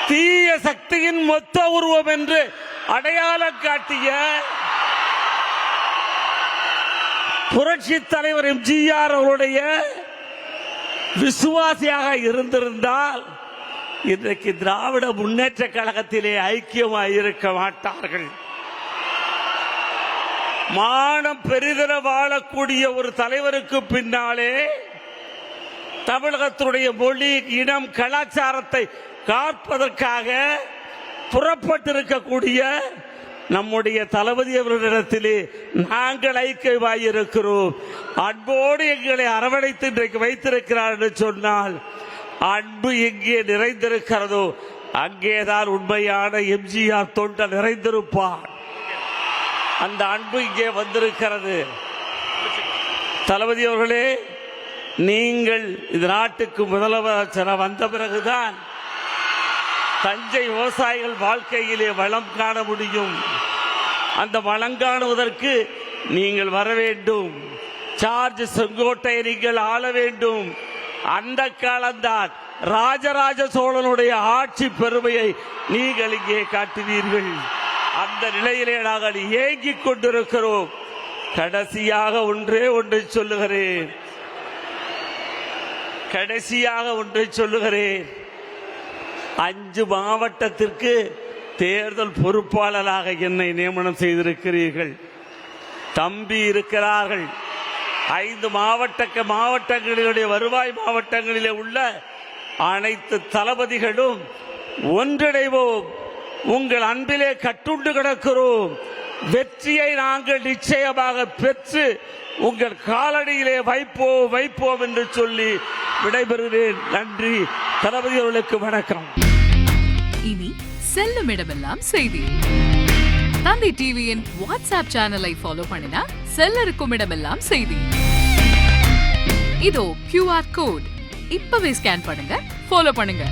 தீய சக்தியின் மொத்த உருவம் என்று அடையாளம் காட்டிய புரட்சி தலைவர் எம்ஜிஆர் அவருடைய விசுவாசியாக இருந்திருந்தால் இன்றைக்கு திராவிட முன்னேற்ற கழகத்திலே ஐக்கியமாக இருக்க மாட்டார்கள். மானம் பெரிதென வாழக்கூடிய ஒரு தலைவருக்கு பின்னாலே தமிழகத்தினுடைய மொழி, இனம், கலாச்சாரத்தை காப்பதற்காக புறப்பட்டிருக்கக்கூடிய நம்முடைய தளபதி அவர்களிடத்திலே நாங்கள் ஐக்கியமாயிருக்கிறோம். அன்போடு எங்களை அரவணைத்து இன்றைக்கு வைத்திருக்கிறார் என்று சொன்னால் அன்பு எங்கே நிறைந்திருக்கிறதோ அங்கேதான் உண்மையான எம்ஜிஆர் தொண்டர் நிறைந்திருப்பார். அந்த அன்பு இங்கே வந்திருக்கிறது. தளபதி அவர்களே, நீங்கள் இந்த நாட்டுக்கு முதலமைச்சர் வந்த பிறகுதான் தஞ்சை விவசாயிகள் வாழ்க்கையிலே வளம் காண முடியும். அந்த வளம் காணுவதற்கு நீங்கள் வர வேண்டும். சார்ஜ் செங்கோட்டை நீங்கள் ஆள வேண்டும். அந்த காலம்தான் ராஜராஜ சோழனுடைய ஆட்சி பெருமையை நீங்கள் இங்கே காட்டுவீர்கள். அந்த நிலையிலே நாங்கள் ஏங்கிக் கொண்டிருக்கிறோம். கடைசியாக ஒன்றை சொல்லுகிறேன். 5 மாவட்டத்திற்கு தேர்தல் பொறுப்பாளராக என்னை நியமனம் செய்திருக்கிறீர்கள். தம்பி இருக்கிறார்கள். 5 மாவட்டங்களிலுடைய வருவாய் மாவட்டங்களிலே உள்ள அனைத்து தளபதிகளும் ஒன்றிணைவோம். உங்கள் அன்பிலே கட்டுண்டு கிடக்கிறோம். வெற்றியை நாங்கள் நிச்சயமாக பெற்று உங்கள் காலடியிலே வைப்போம் என்று சொல்லி விடைபெறுகிறேன். நன்றி. தளபதி அவர்களுக்கு வணக்கம். இனி செல்லும் இடமெல்லாம் செய்தி. தந்தை டிவியின் வாட்ஸ்அப் சேனலை ஃபாலோ பண்ணினா செல்ல இருக்கும் இடமெல்லாம் செய்தி. இதோ QR கோட் இப்பவே ஸ்கேன் பண்ணுங்க, ஃபாலோ பண்ணுங்க.